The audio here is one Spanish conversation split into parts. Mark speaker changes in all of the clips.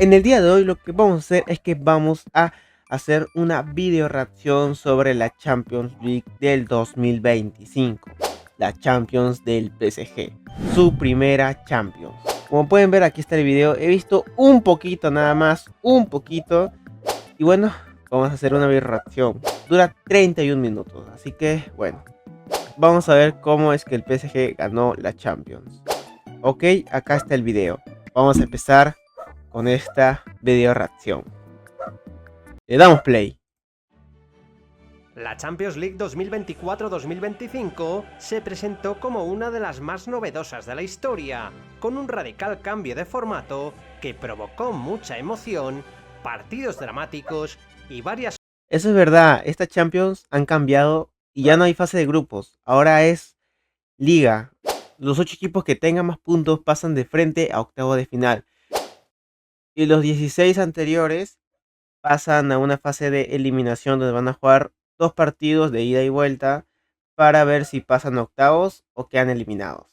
Speaker 1: En el día de hoy lo que vamos a hacer es que vamos a hacer una video reacción sobre la Champions League del 2025, la Champions del PSG, su primera Champions. Como pueden ver, aquí está el video. He visto un poquito, nada más, un poquito. Y bueno, vamos a hacer una video reacción. Dura 31 minutos, así que bueno, vamos a ver cómo es que el PSG ganó la Champions. Ok, acá está el video. Vamos a empezar con esta video reacción. Le damos play.
Speaker 2: La Champions League 2024-2025 se presentó como una de las más novedosas de la historia, con un radical cambio de formato que provocó mucha emoción, partidos dramáticos y varias...
Speaker 1: Eso es verdad, estas Champions han cambiado y ya no hay fase de grupos, ahora es liga. Los 8 equipos que tengan más puntos pasan de frente a octavos de final. Y los 16 anteriores pasan a una fase de eliminación donde van a jugar 2 partidos de ida y vuelta para ver si pasan a octavos o quedan eliminados.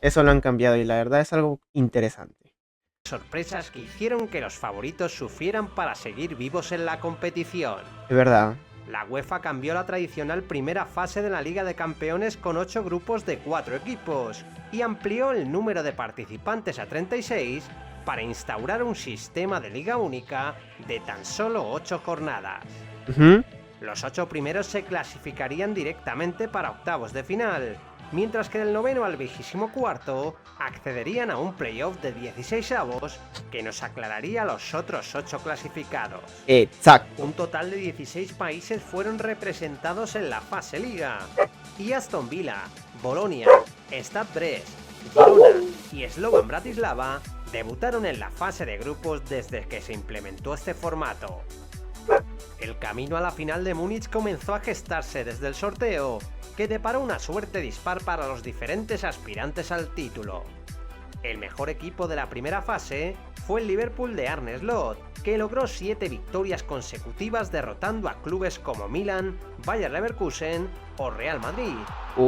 Speaker 1: Eso lo han cambiado y la verdad es algo interesante.
Speaker 2: sorpresas que hicieron que los favoritos sufrieran para seguir vivos en la competición.
Speaker 1: Es verdad.
Speaker 2: La UEFA cambió la tradicional primera fase de la Liga de Campeones con 8 grupos de 4 equipos y amplió el número de participantes a 36 para instaurar un sistema de liga única de tan solo 8 jornadas. Los 8 primeros se clasificarían directamente para octavos de final, mientras que del noveno al 24 accederían a un playoff de 16avos que nos aclararía los otros 8 clasificados.
Speaker 1: Exacto.
Speaker 2: Un total de 16 países fueron representados en la fase liga, y Aston Villa, Bolonia, Stade Brest, Girona y Slovan Bratislava debutaron en la fase de grupos desde que se implementó este formato. El camino a la final de Múnich comenzó a gestarse desde el sorteo, que deparó una suerte dispar para los diferentes aspirantes al título. El mejor equipo de la primera fase fue el Liverpool de Arne Slot, que logró 7 victorias consecutivas derrotando a clubes como Milan, Bayer Leverkusen o Real Madrid,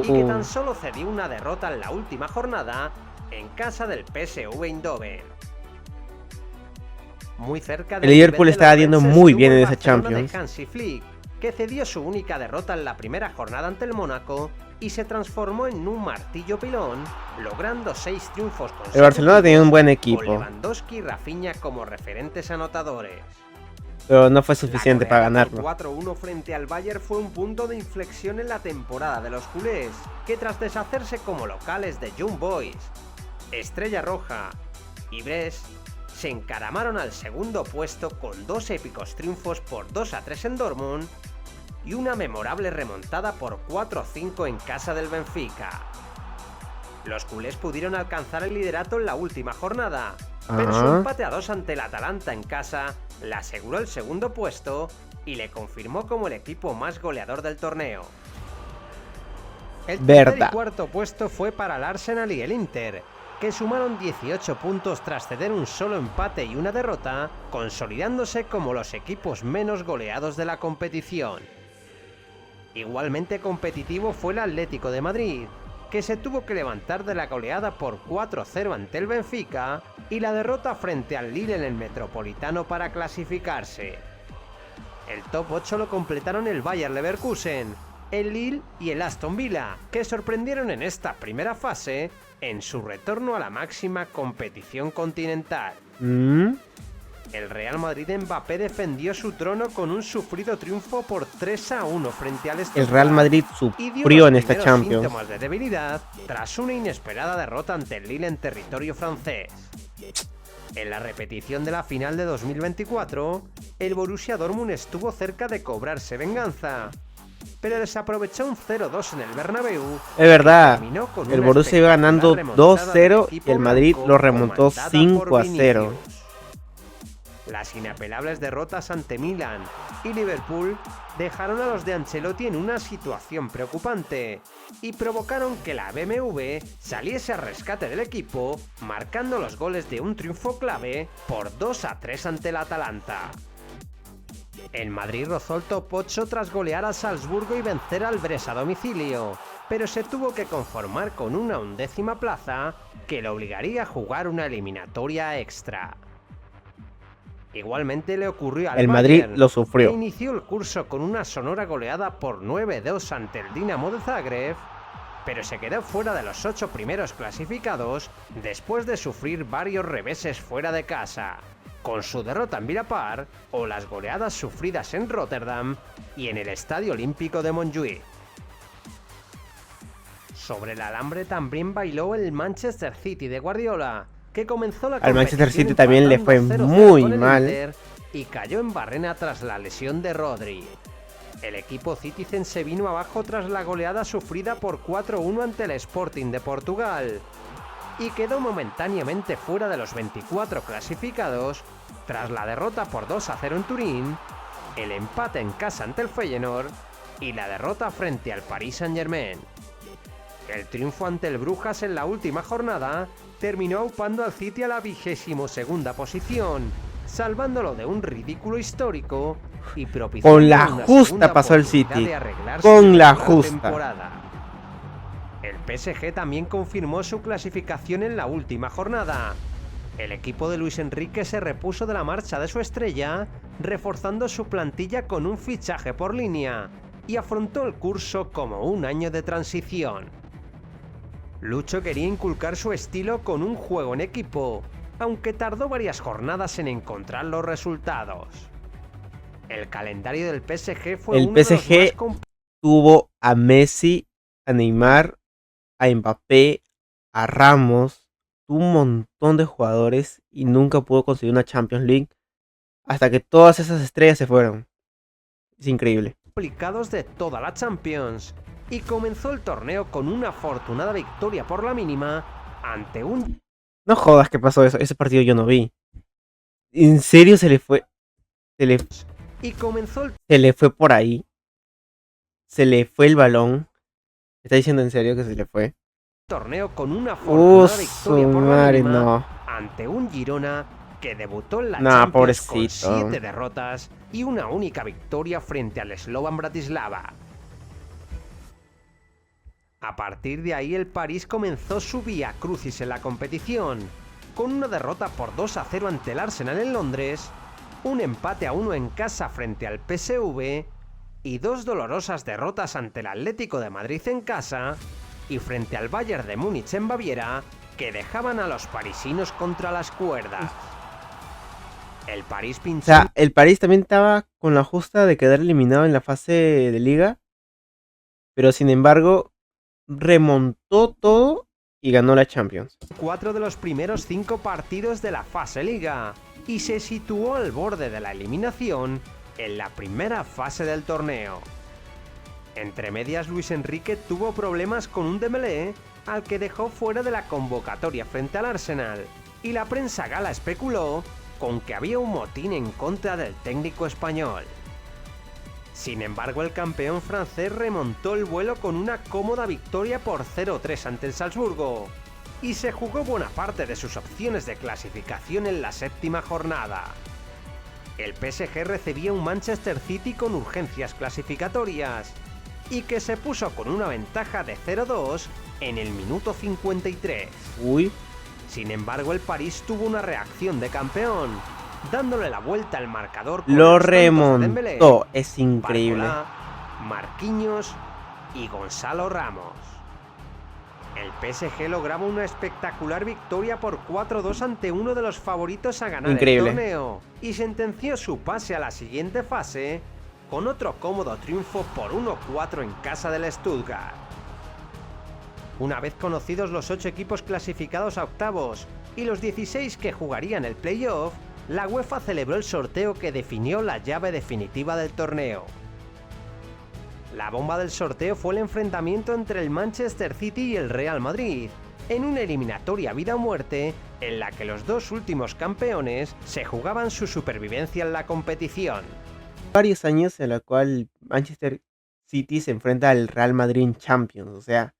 Speaker 2: y que tan solo cedió una derrota en la última jornada en casa del PSV Eindhoven. Muy cerca del
Speaker 1: el Liverpool está yendo muy bien en esa Champions.
Speaker 2: De Hansi Flick, que cedió su única derrota en la primera jornada ante el Mónaco y se transformó en un martillo pilón, logrando 6 triunfos consecutivos.
Speaker 1: El Barcelona tenía un buen equipo,
Speaker 2: con Lewandowski y Rafinha como referentes anotadores.
Speaker 1: pero no fue suficiente para ganarlo.
Speaker 2: 4-1 frente al Bayern fue un punto de inflexión en la temporada de los culés, que tras deshacerse como locales de Young Boys, Estrella Roja y Brest, se encaramaron al segundo puesto con 2 épicos triunfos por 2-3 en Dortmund y una memorable remontada por 4-5 en casa del Benfica. Los culés pudieron alcanzar el liderato en la última jornada, pero su empate a 2 ante el Atalanta en casa le aseguró el segundo puesto y le confirmó como el equipo más goleador del torneo. El tercer y cuarto puesto fue para el Arsenal y el Inter, que sumaron 18 puntos tras ceder un solo empate y una derrota, consolidándose como los equipos menos goleados de la competición. Igualmente competitivo fue el Atlético de Madrid, que se tuvo que levantar de la goleada por 4-0 ante el Benfica y la derrota frente al Lille en el Metropolitano para clasificarse. El top 8 lo completaron el Bayer Leverkusen, el Lille y el Aston Villa, que sorprendieron en esta primera fase en su retorno a la máxima competición continental. El Real Madrid de Mbappé defendió su trono con un sufrido triunfo por 3-1 frente al Stuttgart.
Speaker 1: El Real Madrid sufrió en esta Champions.
Speaker 2: Síntomas de debilidad tras una inesperada derrota ante el Lille en territorio francés. En la repetición de la final de 2024, el Borussia Dortmund estuvo cerca de cobrarse venganza, pero desaprovechó un 0-2 en el Bernabéu.
Speaker 1: Es verdad, el Borussia iba ganando 2-0 y el Madrid lo remontó 5-0.
Speaker 2: Las inapelables derrotas ante Milan y Liverpool dejaron a los de Ancelotti en una situación preocupante y provocaron que la BMW saliese al rescate del equipo, marcando los goles de un triunfo clave por 2-3 ante el Atalanta. El Madrid rozó el top 8 tras golear al Salzburgo y vencer al Brest a domicilio, pero se tuvo que conformar con una 11ª plaza que le obligaría a jugar una eliminatoria extra. Igualmente le ocurrió al
Speaker 1: El Madrid
Speaker 2: Bayern,
Speaker 1: lo
Speaker 2: que
Speaker 1: sufrió.
Speaker 2: inició el curso con una sonora goleada por 9-2 ante el Dinamo de Zagreb, pero se quedó fuera de los 8 primeros clasificados después de sufrir varios reveses fuera de casa, con su derrota en Villa Park o las goleadas sufridas en Rotterdam y en el Estadio Olímpico de Montjuïc. Sobre el alambre también bailó el Manchester City de Guardiola, que comenzó la
Speaker 1: Al Manchester
Speaker 2: competición
Speaker 1: City también le fue
Speaker 2: empatando 0-0
Speaker 1: muy
Speaker 2: con el
Speaker 1: mal.
Speaker 2: Inter y cayó en barrena tras la lesión de Rodri. El equipo Citizen se vino abajo tras la goleada sufrida por 4-1 ante el Sporting de Portugal y quedó momentáneamente fuera de los 24 clasificados tras la derrota por 2-0 en Turín, el empate en casa ante el Feyenoord y la derrota frente al Paris Saint-Germain. El triunfo ante el Brujas en la última jornada terminó aupando al City a la 22ª posición, salvándolo de un ridículo histórico y propiciando
Speaker 1: Con la
Speaker 2: una
Speaker 1: justa
Speaker 2: segunda
Speaker 1: pasó el
Speaker 2: oportunidad
Speaker 1: City.
Speaker 2: de arreglar
Speaker 1: Con
Speaker 2: su
Speaker 1: la
Speaker 2: regular
Speaker 1: justa.
Speaker 2: temporada. El PSG también confirmó su clasificación en la última jornada. El equipo de Luis Enrique se repuso de la marcha de su estrella, reforzando su plantilla con un fichaje por línea, y afrontó el curso como un año de transición. Lucho quería inculcar su estilo con un juego en equipo, aunque tardó varias jornadas en encontrar los resultados. El calendario del PSG fue
Speaker 1: El
Speaker 2: uno de los
Speaker 1: PSG
Speaker 2: más complicados.
Speaker 1: tuvo a Messi, a Neymar, a Mbappé, a Ramos, tuvo un montón de jugadores y nunca pudo conseguir una Champions League hasta que todas esas estrellas se fueron. Es increíble.
Speaker 2: De toda la Champions y comenzó el torneo con una afortunada victoria por la mínima ante un...
Speaker 1: No jodas que pasó eso, ese partido yo no vi. ¿En serio se le fue?
Speaker 2: Y comenzó el
Speaker 1: Se le fue por ahí. Se le fue el balón. ¿Me está diciendo en serio que se le fue?
Speaker 2: torneo con una afortunada
Speaker 1: Su
Speaker 2: victoria por la
Speaker 1: madre,
Speaker 2: mínima
Speaker 1: no.
Speaker 2: ante un Girona que debutó en la
Speaker 1: Nah,
Speaker 2: Champions
Speaker 1: pobrecito.
Speaker 2: con 7 derrotas y una única victoria frente al Slovan Bratislava. A partir de ahí el París comenzó su vía crucis en la competición, con una derrota por 2-0 ante el Arsenal en Londres, un empate a 1 en casa frente al PSV y 2 dolorosas derrotas ante el Atlético de Madrid en casa y frente al Bayern de Múnich en Baviera, que dejaban a los parisinos contra las cuerdas. El París
Speaker 1: O
Speaker 2: pinchó...
Speaker 1: sea, el París también estaba con la justa de quedar eliminado en la fase de liga. Pero sin embargo, remontó todo y ganó la Champions.
Speaker 2: 4 de los primeros 5 partidos de la fase liga y se situó al borde de la eliminación en la primera fase del torneo. Entre medias, Luis Enrique tuvo problemas con un Dembélé al que dejó fuera de la convocatoria frente al Arsenal, y la prensa gala especuló con que había un motín en contra del técnico español. Sin embargo, el campeón francés remontó el vuelo con una cómoda victoria por 0-3 ante el Salzburgo y se jugó buena parte de sus opciones de clasificación en la 7ª jornada. El PSG recibía un Manchester City con urgencias clasificatorias y que se puso con una ventaja de 0-2 en el minuto 53.
Speaker 1: Uy.
Speaker 2: Sin embargo, el París tuvo una reacción de campeón, dándole la vuelta al marcador con
Speaker 1: Lo
Speaker 2: los tantos de Dembélé,
Speaker 1: remontó. Es increíble.
Speaker 2: Barcola, Marquinhos y Gonzalo Ramos. El PSG lograba una espectacular victoria por 4-2 ante uno de los favoritos a ganar
Speaker 1: Increíble.
Speaker 2: el torneo y sentenció su pase a la siguiente fase con otro cómodo triunfo por 1-4 en casa del Stuttgart. Una vez conocidos los 8 equipos clasificados a octavos y los 16 que jugarían el playoff, la UEFA celebró el sorteo que definió la llave definitiva del torneo. La bomba del sorteo fue el enfrentamiento entre el Manchester City y el Real Madrid, en una eliminatoria vida o muerte en la que los dos últimos campeones se jugaban su supervivencia en la competición.
Speaker 1: Varios años en la cual Manchester City se enfrenta al Real Madrid en Champions. O sea,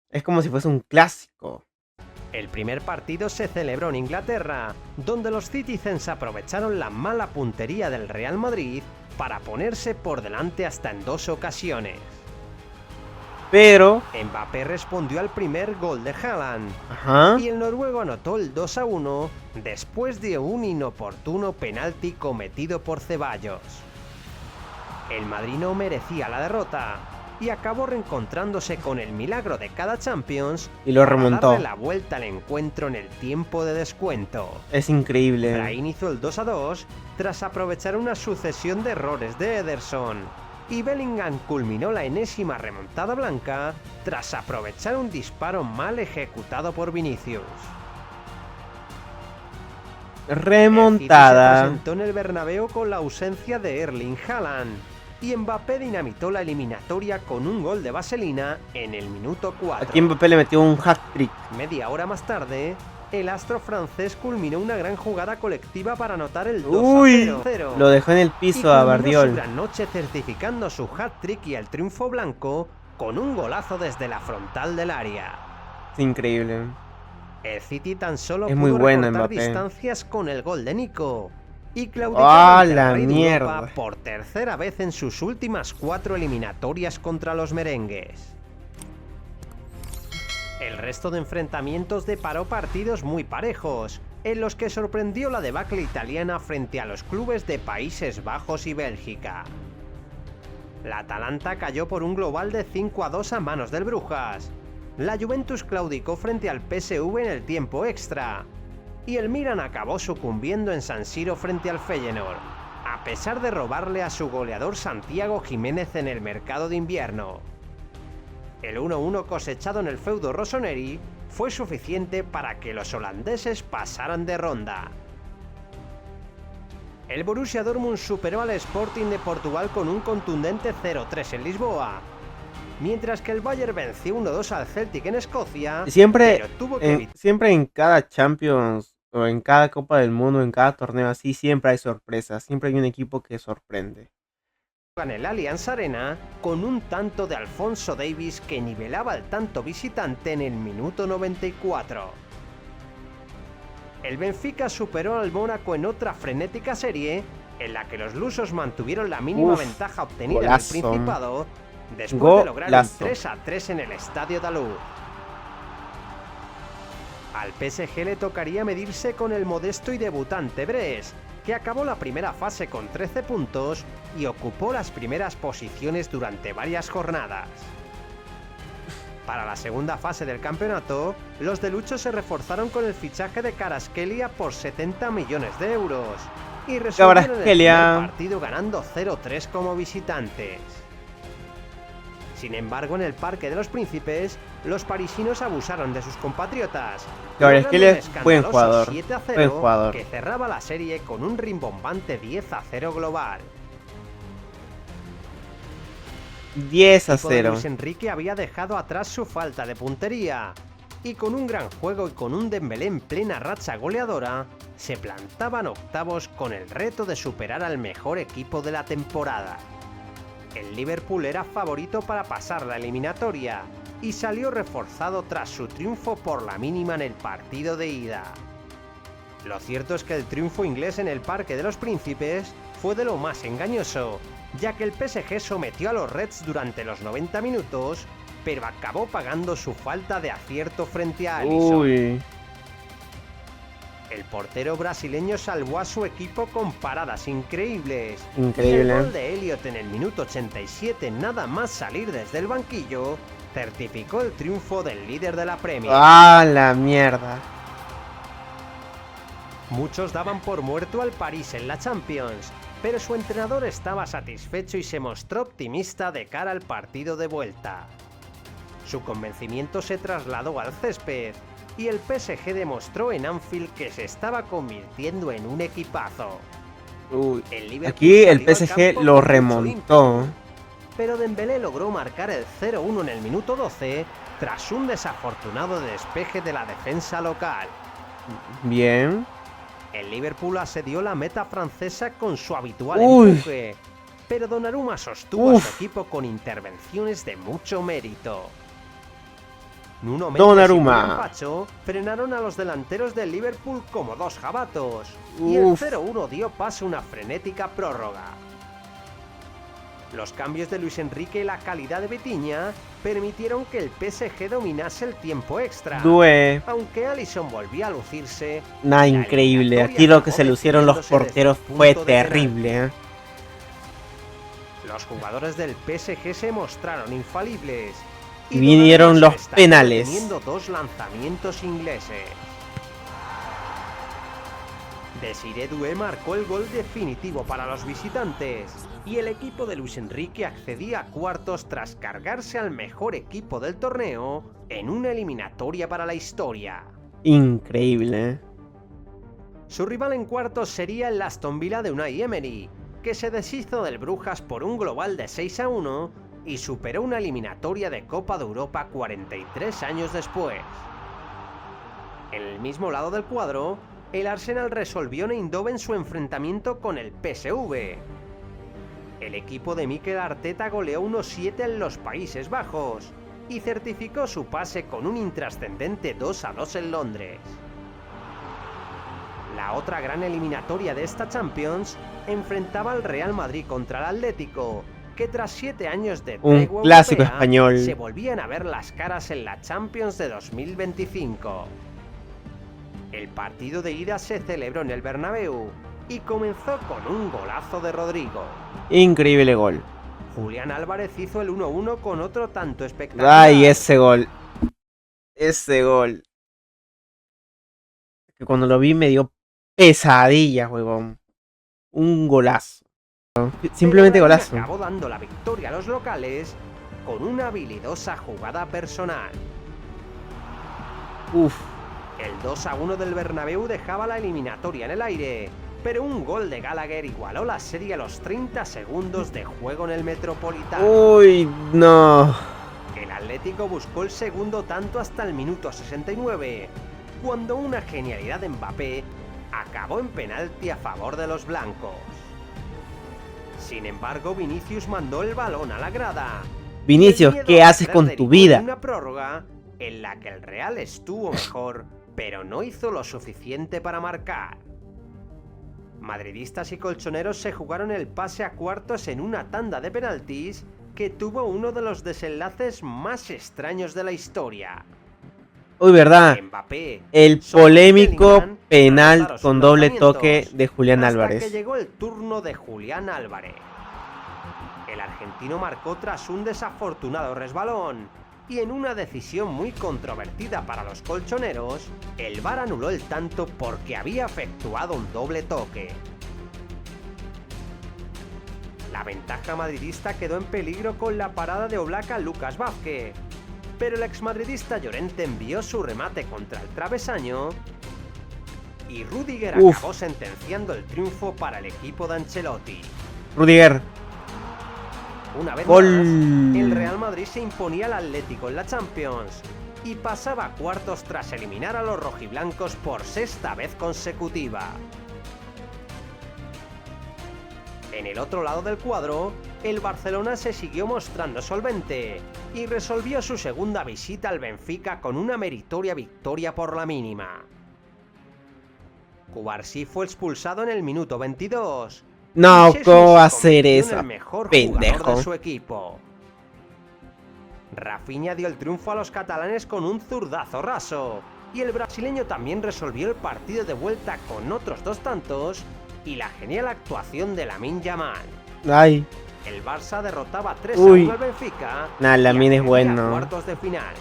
Speaker 1: es como si fuese un clásico.
Speaker 2: El primer partido se celebró en Inglaterra, donde los Citizens aprovecharon la mala puntería del Real Madrid para ponerse por delante hasta en 2 ocasiones.
Speaker 1: Pero...
Speaker 2: Mbappé respondió al primer gol de Haaland.
Speaker 1: Ajá.
Speaker 2: Y el noruego anotó el 2-1 después de un inoportuno penalti cometido por Ceballos. El Madrid no merecía la derrota y acabó reencontrándose con el milagro de cada Champions
Speaker 1: Y lo
Speaker 2: para
Speaker 1: remontó.
Speaker 2: darle la vuelta al encuentro en el tiempo de descuento.
Speaker 1: Es increíble.
Speaker 2: Brahim hizo el 2-2 tras aprovechar una sucesión de errores de Ederson. Y Bellingham culminó la enésima remontada blanca tras aprovechar un disparo mal ejecutado por Vinicius.
Speaker 1: Remontada.
Speaker 2: El City se presentó en el Bernabéu con la ausencia de Erling Haaland y Mbappé dinamitó la eliminatoria con un gol de vaselina en el minuto 4.
Speaker 1: Aquí Mbappé le metió un hat-trick.
Speaker 2: Media hora más tarde, el astro francés culminó una gran jugada colectiva para anotar el 2-0.
Speaker 1: Uy, lo dejó en el piso a Bardiol.
Speaker 2: Su gran noche certificando su hat-trick y el triunfo blanco con un golazo desde la frontal del área.
Speaker 1: Es increíble.
Speaker 2: El City tan solo
Speaker 1: Es
Speaker 2: pudo
Speaker 1: muy bueno
Speaker 2: recortar
Speaker 1: Mbappé.
Speaker 2: distancias con el gol de Nico y claudicó
Speaker 1: ¡Ah,
Speaker 2: ante el
Speaker 1: la
Speaker 2: Rey de
Speaker 1: mierda!
Speaker 2: Europa por tercera vez en sus últimas 4 eliminatorias contra los merengues. El resto de enfrentamientos deparó partidos muy parejos, en los que sorprendió la debacle italiana frente a los clubes de Países Bajos y Bélgica. La Atalanta cayó por un global de 5-2 a manos del Brujas. La Juventus claudicó frente al PSV en el tiempo extra. Y el Milan acabó sucumbiendo en San Siro frente al Feyenoord, a pesar de robarle a su goleador Santiago Jiménez en el mercado de invierno. El 1-1 cosechado en el feudo Rossoneri fue suficiente para que los holandeses pasaran de ronda. El Borussia Dortmund superó al Sporting de Portugal con un contundente 0-3 en Lisboa, mientras que el Bayern venció 1-2 al Celtic en Escocia,
Speaker 1: Siempre
Speaker 2: pero tuvo que
Speaker 1: siempre en cada Champions o en cada Copa del Mundo, en cada torneo así, siempre hay sorpresas. Siempre hay un equipo que sorprende.
Speaker 2: en el Allianz Arena con un tanto de Alphonso Davies que nivelaba el tanto visitante en el minuto 94. El Benfica superó al Mónaco en otra frenética serie en la que los lusos mantuvieron la mínima ventaja obtenida
Speaker 1: golazo.
Speaker 2: en el Principado después de lograr un
Speaker 1: Golazo.
Speaker 2: 3-3 en el Estadio Dalou. Al PSG le tocaría medirse con el modesto y debutante Brest, que acabó la primera fase con 13 puntos y ocupó las primeras posiciones durante varias jornadas. Para la segunda fase del campeonato, los de Lucho se reforzaron con el fichaje de Kvaratskhelia por 70 millones de euros y resolvieron el
Speaker 1: Kvaratskhelia.
Speaker 2: primer partido ganando 0-3 como visitantes. Sin embargo, en el Parque de los Príncipes, los parisinos abusaron de sus compatriotas.
Speaker 1: Kvaratskhelia
Speaker 2: logrando un
Speaker 1: es buen
Speaker 2: escandaloso
Speaker 1: jugador,
Speaker 2: 7-0
Speaker 1: buen jugador.
Speaker 2: que cerraba la serie con un rimbombante 10-0 global.
Speaker 1: 10-0.
Speaker 2: Luis Enrique había dejado atrás su falta de puntería y con un gran juego y con un Dembélé en plena racha goleadora, se plantaban octavos con el reto de superar al mejor equipo de la temporada. El Liverpool era favorito para pasar la eliminatoria y salió reforzado tras su triunfo por la mínima en el partido de ida. Lo cierto es que el triunfo inglés en el Parque de los Príncipes fue de lo más engañoso, ya que el PSG sometió a los Reds durante los 90 minutos, pero acabó pagando su falta de acierto frente a Alisson.
Speaker 1: Uy.
Speaker 2: El portero brasileño salvó a su equipo con paradas increíbles.
Speaker 1: Increíble.
Speaker 2: Y el gol de Elliot en el minuto 87, nada más salir desde el banquillo, certificó el triunfo del líder de la Premier.
Speaker 1: ¡Ah, la mierda!
Speaker 2: Muchos daban por muerto al París en la Champions, pero su entrenador estaba satisfecho y se mostró optimista de cara al partido de vuelta. Su convencimiento se trasladó al césped y el PSG demostró en Anfield que se estaba convirtiendo en un equipazo.
Speaker 1: Uy.
Speaker 2: El Liverpool
Speaker 1: Aquí el
Speaker 2: salió al
Speaker 1: PSG
Speaker 2: campo
Speaker 1: lo
Speaker 2: con mucho
Speaker 1: remontó.
Speaker 2: ímpetu, pero Dembélé logró marcar el 0-1 en el minuto 12 tras un desafortunado despeje de la defensa local.
Speaker 1: Bien.
Speaker 2: El Liverpool asedió la meta francesa con su habitual
Speaker 1: Uy.
Speaker 2: empuje, pero Donnarumma sostuvo a
Speaker 1: Uf.
Speaker 2: su equipo con intervenciones de mucho mérito. Nuno Mendes
Speaker 1: Donnarumma.
Speaker 2: y William Pacho frenaron a los delanteros del Liverpool como dos jabatos, y el
Speaker 1: Uf.
Speaker 2: 0-1 dio paso a una frenética prórroga. Los cambios de Luis Enrique y la calidad de Vitinha permitieron que el PSG dominase el tiempo extra.
Speaker 1: Due.
Speaker 2: Aunque Alisson volvía a lucirse.
Speaker 1: Nah, increíble. Aquí lo que se lucieron los porteros fue terrible.
Speaker 2: Los jugadores del PSG se mostraron infalibles.
Speaker 1: Y vinieron los penales.
Speaker 2: Teniendo 2 lanzamientos ingleses. Desiré Doué marcó el gol definitivo para los visitantes y el equipo de Luis Enrique accedía a cuartos tras cargarse al mejor equipo del torneo en una eliminatoria para la historia.
Speaker 1: Increíble.
Speaker 2: Su rival en cuartos sería el Aston Villa de Unai Emery, que se deshizo del Brujas por un global de 6-1 y superó una eliminatoria de Copa de Europa 43 años después. En el mismo lado del cuadro, el Arsenal resolvió en Eindhoven su enfrentamiento con el PSV. El equipo de Mikel Arteta goleó 1-7 en los Países Bajos y certificó su pase con un intrascendente 2-2 en Londres. La otra gran eliminatoria de esta Champions enfrentaba al Real Madrid contra el Atlético, que tras 7 años de
Speaker 1: tregua clásico europea, español,
Speaker 2: se volvían a ver las caras en la Champions de 2025. El partido de ida se celebró en el Bernabéu y comenzó con un golazo de Rodrigo.
Speaker 1: Increíble gol.
Speaker 2: Julián Álvarez hizo el 1-1 con otro tanto espectacular.
Speaker 1: Ay, ese gol. Ese gol. Que cuando lo vi me dio pesadilla, huevón. Un golazo. Simplemente golazo.
Speaker 2: Acabó dando la victoria a los locales con una habilidosa jugada personal.
Speaker 1: Uf.
Speaker 2: El 2-1 del Bernabéu dejaba la eliminatoria en el aire, pero un gol de Gallagher igualó la serie a los 30 segundos de juego en el Metropolitano.
Speaker 1: Uy, no.
Speaker 2: El Atlético buscó el segundo tanto hasta el minuto 69, cuando una genialidad de Mbappé acabó en penalti a favor de los blancos. Sin embargo, Vinicius mandó el balón a la grada.
Speaker 1: Vinicius, ¿qué haces con tu vida?
Speaker 2: Una prórroga en la que el Real estuvo mejor, pero no hizo lo suficiente para marcar. Madridistas y colchoneros se jugaron el pase a cuartos en una tanda de penaltis que tuvo uno de los desenlaces más extraños de la historia.
Speaker 1: Uy, verdad.
Speaker 2: Mbappé,
Speaker 1: el polémico penal con doble toque de Julián Álvarez.
Speaker 2: Hasta que llegó el turno de Julián Álvarez. El argentino marcó tras un desafortunado resbalón. Y en una decisión muy controvertida para los colchoneros, el VAR anuló el tanto porque había efectuado un doble toque. La ventaja madridista quedó en peligro con la parada de Oblak a Lucas Vázquez, pero el exmadridista Llorente envió su remate contra el travesaño y Rüdiger acabó sentenciando el triunfo para el equipo de Ancelotti.
Speaker 1: Rüdiger.
Speaker 2: Una vez más, el Real Madrid se imponía al Atlético en la Champions y pasaba a cuartos tras eliminar a los rojiblancos por 6ª vez consecutiva. En el otro lado del cuadro, el Barcelona se siguió mostrando solvente y resolvió su segunda visita al Benfica con una meritoria victoria por la mínima. Cubarsí fue expulsado en el minuto 22.
Speaker 1: No, ¿cómo va a hacer eso?
Speaker 2: El mejor
Speaker 1: pendejo
Speaker 2: jugador de su equipo. Rafinha dio el triunfo a los catalanes con un zurdazo raso y el brasileño también resolvió el partido de vuelta con otros 2 tantos y la genial actuación de Lamine Yamal.
Speaker 1: Ay.
Speaker 2: El Barça derrotaba 3-1 al Benfica.
Speaker 1: Nah, Lamine es bueno.
Speaker 2: Cuartos de final.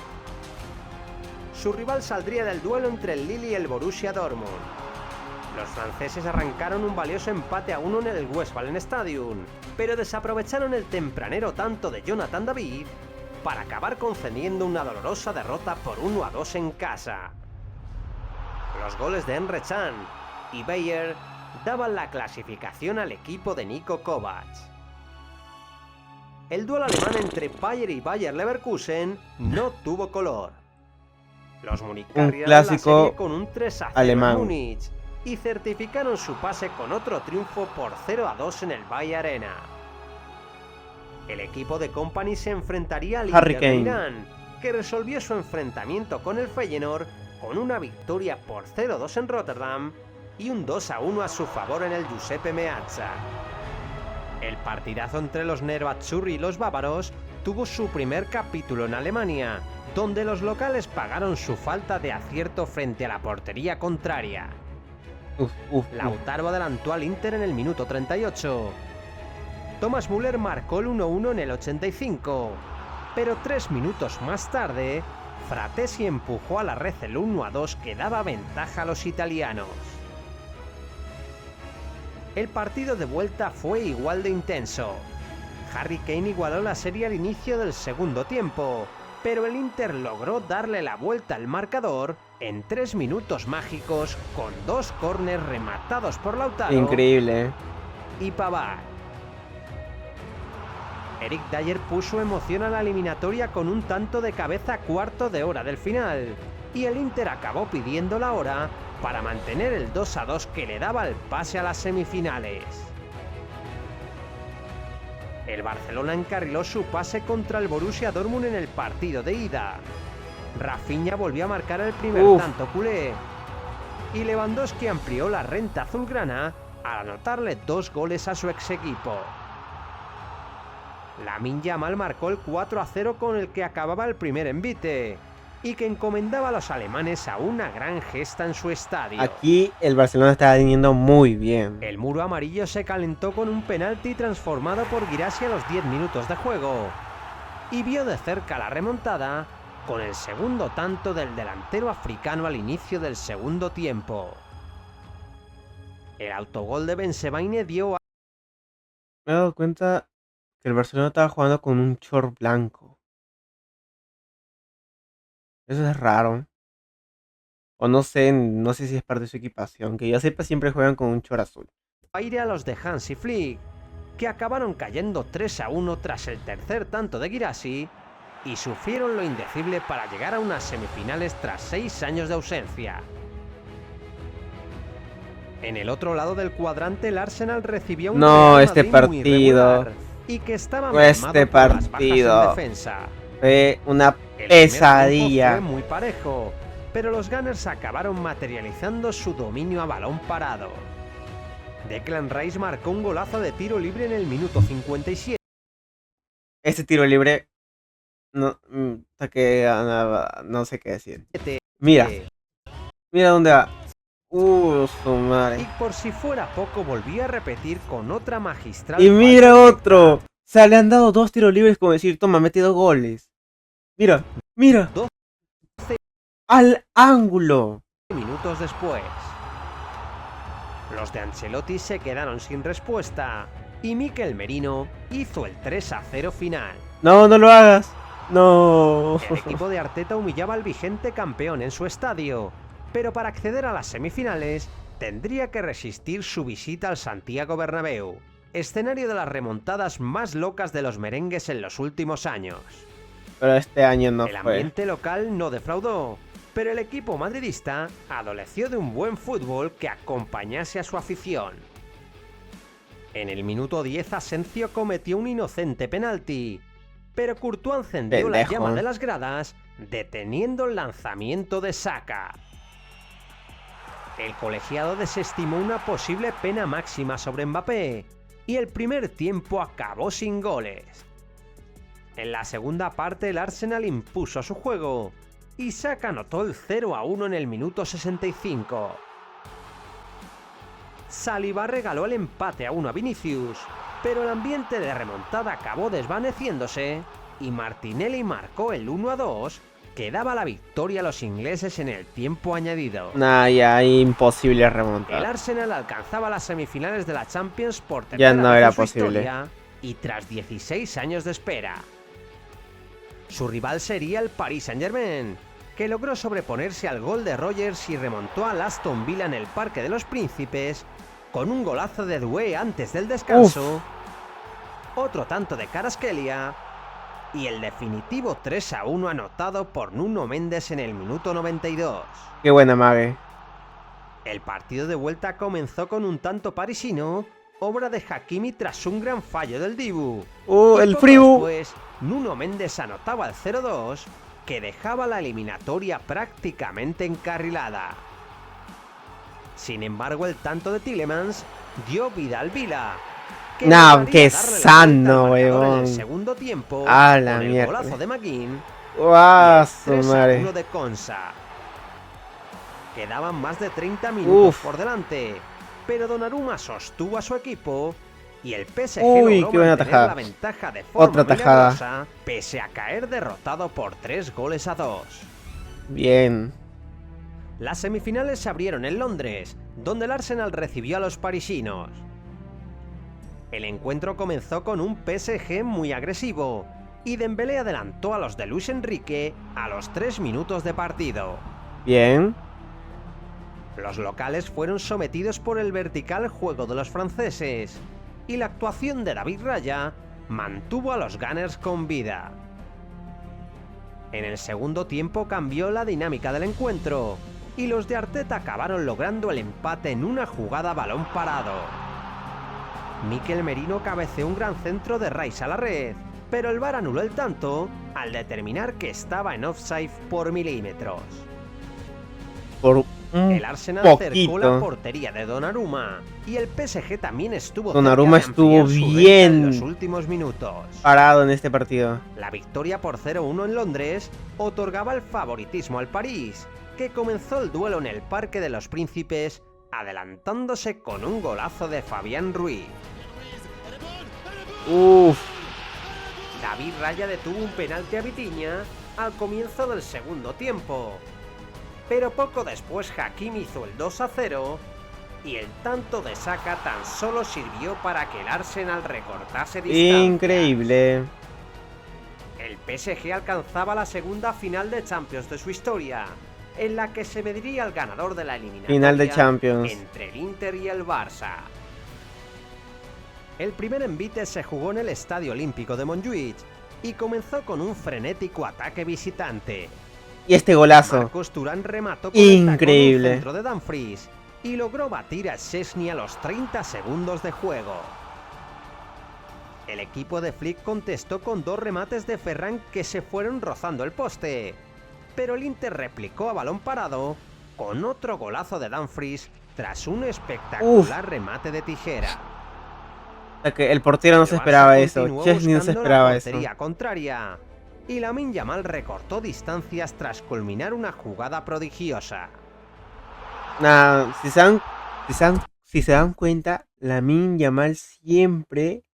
Speaker 2: Su rival saldría del duelo entre el Lille y el Borussia Dortmund. Los franceses arrancaron un valioso empate a 1 en el Westfalen Stadium, pero desaprovecharon el tempranero tanto de Jonathan David para acabar concediendo una dolorosa derrota por 1-2 en casa. Los goles de Emre Can y Bayer daban la clasificación al equipo de Niko Kovac. El duelo alemán entre Bayern y Bayer Leverkusen no tuvo color. Los municarrias la serie con un 3-0
Speaker 1: alemán.
Speaker 2: En Múnich y certificaron su pase con otro triunfo por 0-2 en el Bayer Arena. El equipo de Kompany se enfrentaría al Inter de Milán, que resolvió su enfrentamiento con el Feyenoord con una victoria por 0-2 en Rotterdam y un 2-1 a su favor en el Giuseppe Meazza. El partidazo entre los Nerazzurri y los bávaros tuvo su primer capítulo en Alemania, donde los locales pagaron su falta de acierto frente a la portería contraria. Lautaro adelantó al Inter en el minuto 38. Thomas Müller marcó el 1-1 en el 85, pero 3 minutos más tarde, Fratesi empujó a la red el 1-2 que daba ventaja a los italianos. El partido de vuelta fue igual de intenso. Harry Kane igualó la serie al inicio del segundo tiempo, pero el Inter logró darle la vuelta al marcador en 3 minutos mágicos con 2 córners rematados por Lautaro.
Speaker 1: Increíble.
Speaker 2: Y Pavard. Eric Dyer puso emoción a la eliminatoria con un tanto de cabeza a cuarto de hora del final, y el Inter acabó pidiendo la hora para mantener el 2-2 que le daba el pase a las semifinales. El Barcelona encarriló su pase contra el Borussia Dortmund en el partido de ida. Rafinha volvió a marcar el primer tanto culé, y Lewandowski amplió la renta azulgrana al anotarle 2 goles a su ex equipo. Lamine Yamal marcó el 4-0 con el que acababa el primer envite, y que encomendaba a los alemanes a una gran gesta en su estadio.
Speaker 1: Aquí el Barcelona estaba viniendo muy bien.
Speaker 2: El muro amarillo se calentó con un penalti transformado por Guirassy a los 10 minutos de juego, y vio de cerca la remontada con el segundo tanto del delantero africano al inicio del segundo tiempo. El autogol de Bensebaini dio a...
Speaker 1: Me he dado cuenta que el Barcelona estaba jugando con un short blanco. Eso es raro. O no sé si es parte de su equipación. Que yo sepa, siempre juegan con un short azul.
Speaker 2: Aire a los de Hansi Flick, que acabaron cayendo 3-1 tras el tercer tanto de Guirassy y sufrieron lo indecible para llegar a unas semifinales tras 6 años de ausencia. En el otro lado del cuadrante, el Arsenal recibió un Real
Speaker 1: este
Speaker 2: Madrid muy
Speaker 1: partido.
Speaker 2: irregular y que estaba mermado por las bajas en defensa.
Speaker 1: Fue una
Speaker 2: El
Speaker 1: pesadilla.
Speaker 2: primer tiempo fue muy parejo, pero los Gunners acabaron materializando su dominio a balón parado. Declan Rice marcó un golazo de tiro libre en el minuto 57.
Speaker 1: Ese tiro libre, no sé qué decir. Mira dónde va. Su madre.
Speaker 2: Y por si fuera poco, volvió a repetir con otra magistral.
Speaker 1: Y mira otro. O sea, le han dado 2 tiros libres como decir, toma, mete 2 goles. Mira.
Speaker 2: 12
Speaker 1: al ángulo.
Speaker 2: minutos después. Los de Ancelotti se quedaron sin respuesta y Mikel Merino hizo el 3-0 final.
Speaker 1: No lo hagas. No.
Speaker 2: El equipo de Arteta humillaba al vigente campeón en su estadio, pero para acceder a las semifinales tendría que resistir su visita al Santiago Bernabéu, escenario de las remontadas más locas de los merengues en los últimos años.
Speaker 1: Pero este año no
Speaker 2: El
Speaker 1: fue.
Speaker 2: ambiente local no defraudó, pero el equipo madridista adoleció de un buen fútbol que acompañase a su afición. En el minuto 10 Asensio cometió un inocente penalti, pero Courtois encendió la llama de las gradas, deteniendo el lanzamiento de Saka. El colegiado desestimó una posible pena máxima sobre Mbappé, y el primer tiempo acabó sin goles. En la segunda parte el Arsenal impuso su juego, y Saka anotó el 0-1 en el minuto 65. Saliba regaló el empate a 1 a Vinicius, pero el ambiente de remontada acabó desvaneciéndose, y Martinelli marcó el 1-2, que daba la victoria a los ingleses en el tiempo añadido.
Speaker 1: Ya imposible
Speaker 2: El
Speaker 1: remontar.
Speaker 2: Arsenal alcanzaba las semifinales de la Champions por
Speaker 1: Ya
Speaker 2: tercera
Speaker 1: no
Speaker 2: vez
Speaker 1: era
Speaker 2: en su
Speaker 1: posible.
Speaker 2: historia, y tras 16 años de espera. Su rival sería el Paris Saint-Germain, que logró sobreponerse al gol de Rodgers y remontó al Aston Villa en el Parque de los Príncipes con un golazo de Doué antes del descanso, otro tanto de Kvaratskhelia y el definitivo 3-1 anotado por Nuno Mendes en el minuto 92.
Speaker 1: Qué buena mague.
Speaker 2: El partido de vuelta comenzó con un tanto parisino, obra de Hakimi tras un gran fallo del Dibu. Y
Speaker 1: El
Speaker 2: poco
Speaker 1: Fribu.
Speaker 2: después, Nuno Mendes anotaba el 0-2, que dejaba la eliminatoria prácticamente encarrilada. Sin embargo, el tanto de Tielemans dio vida al Vila, que
Speaker 1: No,
Speaker 2: lograría
Speaker 1: qué
Speaker 2: darle la
Speaker 1: sano,
Speaker 2: vuelta al marcador en
Speaker 1: huevón.
Speaker 2: el segundo tiempo
Speaker 1: A la
Speaker 2: con el
Speaker 1: mierda.
Speaker 2: golazo de McGinn
Speaker 1: ¡Guau,
Speaker 2: y el
Speaker 1: su
Speaker 2: 3-1
Speaker 1: madre!
Speaker 2: de Konsa. Quedaban más de 30 minutos
Speaker 1: Uf.
Speaker 2: por delante, pero Donnarumma sostuvo a su equipo y el PSG
Speaker 1: Uy,
Speaker 2: logró
Speaker 1: qué buena
Speaker 2: mantener
Speaker 1: tajada.
Speaker 2: la ventaja de forma
Speaker 1: Otra tajada.
Speaker 2: milagrosa, pese a caer derrotado por 3-2.
Speaker 1: Bien.
Speaker 2: Las semifinales se abrieron en Londres, donde el Arsenal recibió a los parisinos. El encuentro comenzó con un PSG muy agresivo, y Dembélé adelantó a los de Luis Enrique a los 3 minutos de partido.
Speaker 1: Bien.
Speaker 2: Los locales fueron sometidos por el vertical juego de los franceses, y la actuación de David Raya mantuvo a los Gunners con vida. En el segundo tiempo cambió la dinámica del encuentro, y los de Arteta acabaron logrando el empate en una jugada a balón parado. Mikel Merino cabeceó un gran centro de Rice a la red, pero el VAR anuló el tanto al determinar que estaba en offside por milímetros.
Speaker 1: Por un
Speaker 2: El Arsenal cercó la
Speaker 1: poquito.
Speaker 2: portería de Donnarumma y el PSG también estuvo
Speaker 1: Donnarumma
Speaker 2: cerca de ampliar
Speaker 1: estuvo
Speaker 2: su
Speaker 1: bien
Speaker 2: renta en los últimos minutos.
Speaker 1: parado en este partido.
Speaker 2: La victoria por 0-1 en Londres otorgaba el favoritismo al París, que comenzó el duelo en el Parque de los Príncipes, adelantándose con un golazo de Fabián Ruiz.
Speaker 1: Uf.
Speaker 2: David Raya detuvo un penalti a Vitinha al comienzo del segundo tiempo, pero poco después Hakimi hizo el 2-0 y el tanto de Saka tan solo sirvió para que el Arsenal recortase distancias.
Speaker 1: Increíble.
Speaker 2: El PSG alcanzaba la segunda final de Champions de su historia, en la que se mediría el ganador de la eliminatoria
Speaker 1: Final de Champions.
Speaker 2: entre el Inter y el Barça. El primer envite se jugó en el Estadio Olímpico de Montjuïc y comenzó con un frenético ataque visitante.
Speaker 1: Y este golazo.
Speaker 2: Marcos Thuram remató con el tacón
Speaker 1: Increíble.
Speaker 2: un centro de Dumfries y logró batir a Szczesny a los 30 segundos de juego. El equipo de Flick contestó con 2 remates de Ferran que se fueron rozando el poste, pero el Inter replicó a balón parado con otro golazo de Dumfries tras un espectacular remate de tijera.
Speaker 1: O sea que el portero no se
Speaker 2: El Barça
Speaker 1: esperaba eso.
Speaker 2: continuó
Speaker 1: Chesney no se
Speaker 2: buscando
Speaker 1: esperaba
Speaker 2: la
Speaker 1: eso.
Speaker 2: portería contraria y Lamine Yamal recortó distancias tras culminar una jugada prodigiosa.
Speaker 1: Nah, si se dan cuenta, Lamine Yamal siempre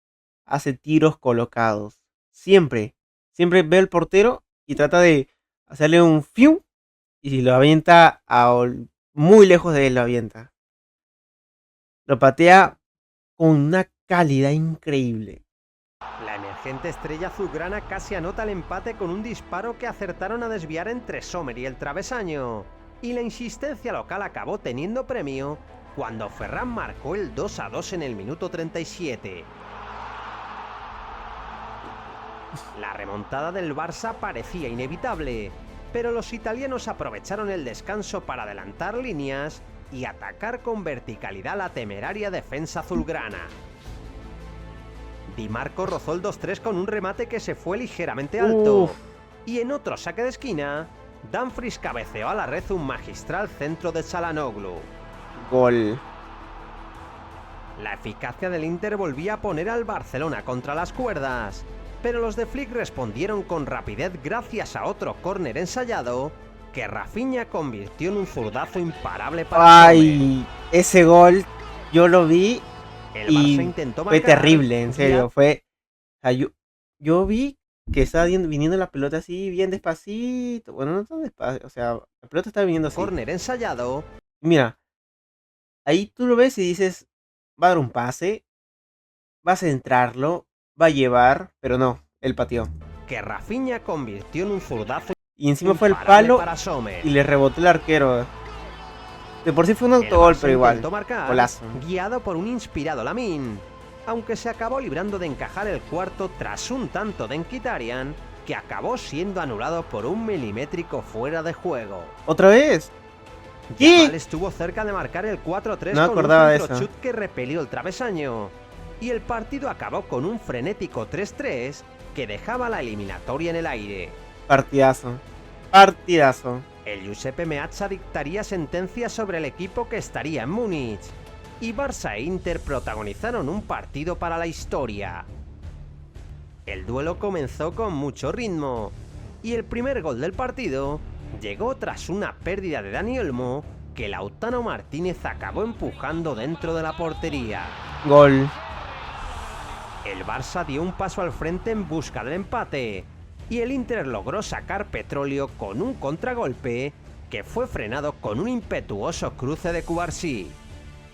Speaker 1: hace tiros colocados. Siempre. Siempre ve al portero y trata de hacerle un fiu y si lo avienta muy lejos de él, lo avienta. Lo patea con una calidad increíble.
Speaker 2: La emergente estrella azulgrana casi anota el empate con un disparo que acertaron a desviar entre Sommer y el travesaño. Y la insistencia local acabó teniendo premio cuando Ferran marcó el 2-2 en el minuto 37. La remontada del Barça parecía inevitable, pero los italianos aprovecharon el descanso para adelantar líneas y atacar con verticalidad la temeraria defensa azulgrana. Di Marco rozó el 2-3 con un remate que se fue ligeramente alto.
Speaker 1: Uf.
Speaker 2: Y en otro saque de esquina, Dumfries cabeceó a la red un magistral centro de Çalhanoğlu.
Speaker 1: Gol.
Speaker 2: La eficacia del Inter volvía a poner al Barcelona contra las cuerdas, pero los de Flick respondieron con rapidez gracias a otro córner ensayado que Rafinha convirtió en un zurdazo imparable para Sommer.
Speaker 1: Ay, ese gol yo lo vi
Speaker 2: El Barça
Speaker 1: y
Speaker 2: intentó
Speaker 1: fue
Speaker 2: marcar,
Speaker 1: terrible, en serio.
Speaker 2: guiado
Speaker 1: Fue, o sea, yo vi que estaba viniendo la pelota así, bien despacito. Bueno, no tan despacio, o sea, la pelota estaba viniendo así.
Speaker 2: córner ensayado.
Speaker 1: Mira, ahí tú lo ves y dices, va a dar un pase, va a centrarlo, va a llevar, pero no, él pateó.
Speaker 2: Que Rafinha convirtió en un zurdazo
Speaker 1: Y encima fue el
Speaker 2: imparable
Speaker 1: palo
Speaker 2: para Sommer.
Speaker 1: y le rebotó el arquero. De por sí fue un
Speaker 2: El
Speaker 1: autogol,
Speaker 2: Barça
Speaker 1: pero igual.
Speaker 2: intentó marcar,
Speaker 1: Golazo.
Speaker 2: guiado por un inspirado Lamine, aunque se acabó librando de encajar el cuarto tras un tanto de Mkhitaryan que acabó siendo anulado por un milimétrico fuera de juego.
Speaker 1: ¿Otra vez? ¿Qué?
Speaker 2: Yamal estuvo cerca de marcar el 4-3
Speaker 1: No
Speaker 2: con
Speaker 1: acordaba
Speaker 2: un
Speaker 1: de
Speaker 2: centro
Speaker 1: eso.
Speaker 2: chut que repelió el travesaño. Y el partido acabó con un frenético 3-3 que dejaba la eliminatoria en el aire.
Speaker 1: Partidazo. Partidazo.
Speaker 2: El Giuseppe Meazza dictaría sentencia sobre el equipo que estaría en Múnich. y Barça e Inter protagonizaron un partido para la historia. El duelo comenzó con mucho ritmo y el primer gol del partido llegó tras una pérdida de Dani Olmo que Lautaro Martínez acabó empujando dentro de la portería.
Speaker 1: Gol.
Speaker 2: El Barça dio un paso al frente en busca del empate y el Inter logró sacar petróleo con un contragolpe que fue frenado con un impetuoso cruce de Cubarsí.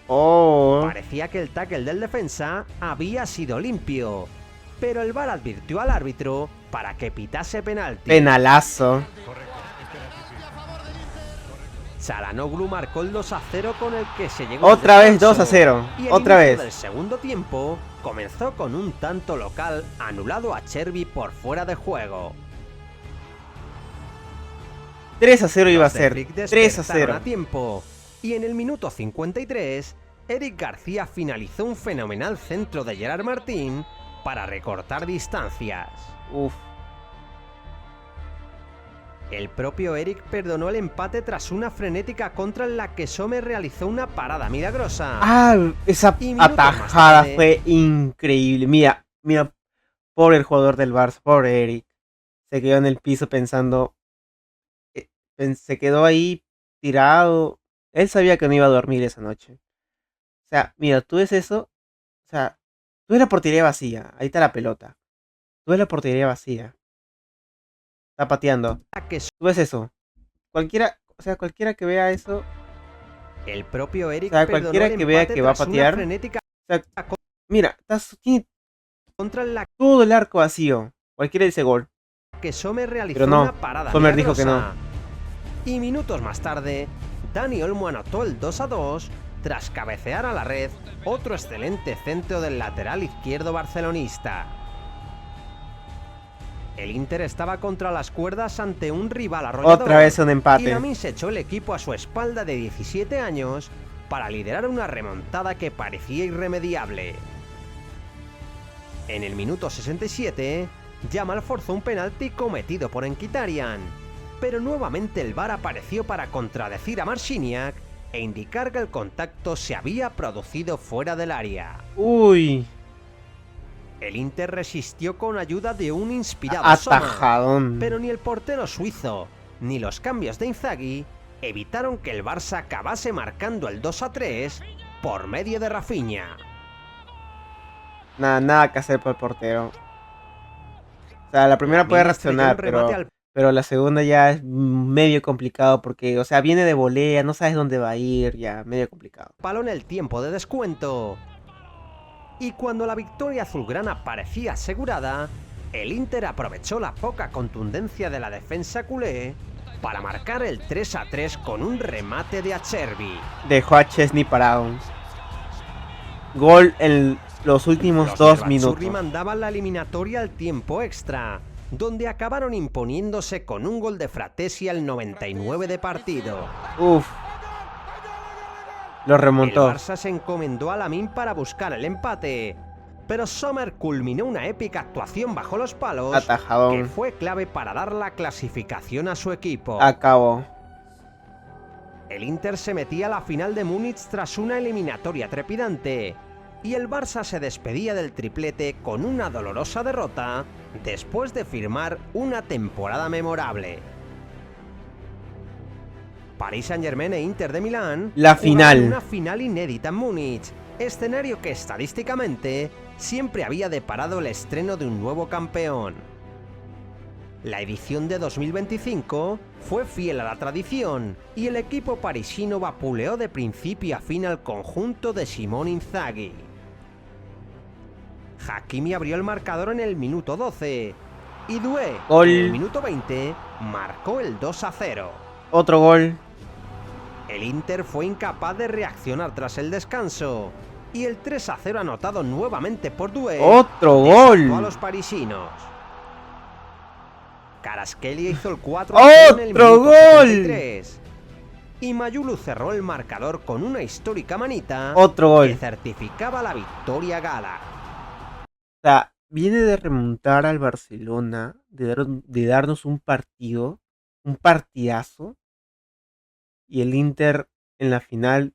Speaker 1: Oh.
Speaker 2: Parecía que el tackle del defensa había sido limpio, pero el VAR advirtió al árbitro para que pitase penalti.
Speaker 1: Penalazo.
Speaker 2: Çalhanoğlu marcó el 2-0 con el que se llegó
Speaker 1: Otra
Speaker 2: al
Speaker 1: vez
Speaker 2: descanso,
Speaker 1: 2-0.
Speaker 2: y el
Speaker 1: Otra
Speaker 2: inicio
Speaker 1: vez.
Speaker 2: del segundo tiempo comenzó con un tanto local anulado a Chervi por fuera de juego.
Speaker 1: 3-0 iba a
Speaker 2: Los de
Speaker 1: ser.
Speaker 2: Flick despertaron
Speaker 1: 3-0.
Speaker 2: a tiempo y en el minuto 53 Eric García finalizó un fenomenal centro de Gerard Martín para recortar distancias.
Speaker 1: Uf.
Speaker 2: El propio Eric perdonó el empate tras una frenética contra en la que Sommer realizó una parada milagrosa.
Speaker 1: Ah, esa
Speaker 2: Y minutos más
Speaker 1: atajada
Speaker 2: tarde-
Speaker 1: fue increíble. Mira, mira, pobre el jugador del Barça, pobre Eric. Se quedó en el piso pensando, se quedó ahí tirado. Él sabía que no iba a dormir esa noche. O sea, mira, tú ves eso. O sea, tú ves la portería vacía. Ahí está la pelota. Tú ves la portería vacía. Está pateando.
Speaker 2: que
Speaker 1: Tú ves eso. Cualquiera, o sea, cualquiera que vea eso.
Speaker 2: el propio Eric
Speaker 1: O sea,
Speaker 2: perdonó
Speaker 1: cualquiera
Speaker 2: el
Speaker 1: que vea
Speaker 2: empate
Speaker 1: que va a
Speaker 2: tras una
Speaker 1: patear.
Speaker 2: frenética
Speaker 1: O sea, mira, tiene
Speaker 2: contra en la
Speaker 1: todo el arco vacío. Cualquiera dice gol.
Speaker 2: que Sommer realizó
Speaker 1: Pero no,
Speaker 2: una parada
Speaker 1: Sommer dijo que
Speaker 2: milagrosa. Y minutos más tarde, Dani Olmo anotó el 2-2 tras cabecear a la red otro excelente centro del lateral izquierdo barcelonista. El Inter estaba contra las cuerdas ante un rival arrollador.
Speaker 1: Otra vez un
Speaker 2: Y
Speaker 1: empate.
Speaker 2: Lamine se echó el equipo a su espalda de 17 años para liderar una remontada que parecía irremediable. En el minuto 67, Yamal forzó un penalti cometido por Mkhitaryan, pero nuevamente el VAR apareció para contradecir a Marciniak e indicar que el contacto se había producido fuera del área.
Speaker 1: Uy,
Speaker 2: El Inter resistió con ayuda de un inspirado Sommer,
Speaker 1: atajadón.
Speaker 2: pero ni el portero suizo ni los cambios de Inzaghi evitaron que el Barça acabase marcando el 2-3 por medio de Rafinha.
Speaker 1: Nada que hacer por el portero. O sea, la primera puede
Speaker 2: Lamine estrelló
Speaker 1: reaccionar,
Speaker 2: un remate
Speaker 1: pero,
Speaker 2: al
Speaker 1: pero la segunda ya es medio complicado porque, o sea, viene de volea, no sabes dónde va a ir, ya, medio complicado.
Speaker 2: palo en el tiempo de descuento. Y cuando la victoria azulgrana parecía asegurada, el Inter aprovechó la poca contundencia de la defensa culé para marcar el 3-3 con un remate de Acerbi.
Speaker 1: Dejó a Chesney parado. Gol en los últimos
Speaker 2: Los
Speaker 1: 2
Speaker 2: Nerazzurri
Speaker 1: minutos.
Speaker 2: mandaban la eliminatoria al tiempo extra, donde acabaron imponiéndose con un gol de Fratesi al 99 de partido.
Speaker 1: Uf. Lo remontó.
Speaker 2: El Barça se encomendó a Lamine para buscar el empate, pero Sommer culminó una épica actuación bajo los palos que
Speaker 1: Atajadón.
Speaker 2: fue clave para dar la clasificación a su equipo.
Speaker 1: Acabó.
Speaker 2: El Inter se metía a la final de Múnich tras una eliminatoria trepidante y el Barça se despedía del triplete con una dolorosa derrota después de firmar una temporada memorable. Paris Saint-Germain e Inter de Milán
Speaker 1: La
Speaker 2: jugaron
Speaker 1: final.
Speaker 2: una final inédita en Múnich, escenario que estadísticamente siempre había deparado el estreno de un nuevo campeón. La edición de 2025 fue fiel a la tradición y el equipo parisino vapuleó de principio a fin al conjunto de Simone Inzaghi. Hakimi abrió el marcador en el minuto 12 y Doué
Speaker 1: Gol.
Speaker 2: en el minuto 20 marcó el 2-0.
Speaker 1: Otro gol.
Speaker 2: El Inter fue incapaz de reaccionar tras el descanso y el 3-0 anotado nuevamente por Doué
Speaker 1: Otro
Speaker 2: desató
Speaker 1: gol.
Speaker 2: a los parisinos. Kvaratskhelia hizo el 4-0 en el
Speaker 1: ¡Otro
Speaker 2: minuto
Speaker 1: gol!
Speaker 2: 73. Y Mayulu cerró el marcador con una histórica manita
Speaker 1: Otro
Speaker 2: que
Speaker 1: gol.
Speaker 2: certificaba la victoria gala.
Speaker 1: O sea, viene de remontar al Barcelona, de darnos un partido, un partidazo, y el Inter en la final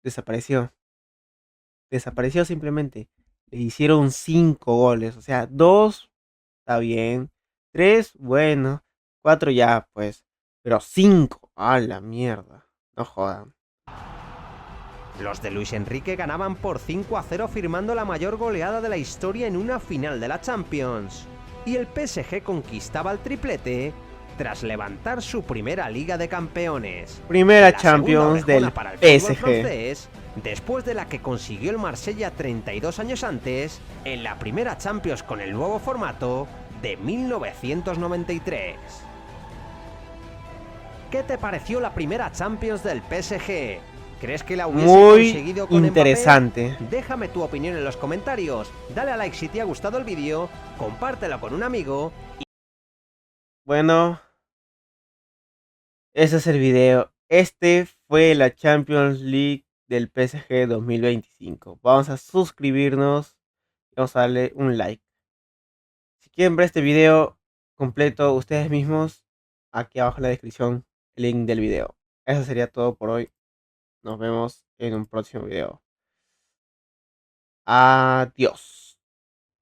Speaker 1: desapareció. desapareció simplemente. Le hicieron 5 goles, o sea, 2 está bien, 3 bueno, 4 ya pues, pero 5 a la mierda, no jodan.
Speaker 2: Los de Luis Enrique ganaban por 5-0 firmando la mayor goleada de la historia en una final de la Champions. Y el PSG conquistaba el triplete tras levantar su primera Liga de Campeones.
Speaker 1: Primera
Speaker 2: La
Speaker 1: Champions
Speaker 2: segunda orejona
Speaker 1: del
Speaker 2: para el fútbol
Speaker 1: PSG.
Speaker 2: francés, después de la que consiguió el Marsella 32 años antes, en la primera Champions con el nuevo formato de 1993. ¿Qué te pareció la primera Champions del PSG? ¿Crees que la hubiese conseguido con
Speaker 1: interesante.
Speaker 2: Mbappé? Déjame tu opinión en los comentarios, dale a like si te ha gustado el vídeo, compártelo con un amigo.
Speaker 1: Bueno, ese es el video. Este fue la Champions League del PSG 2025. Vamos a suscribirnos y vamos a darle un like. Si quieren ver este video completo ustedes mismos, aquí abajo en la descripción el link del video. Eso sería todo por hoy. Nos vemos en un próximo video. Adiós.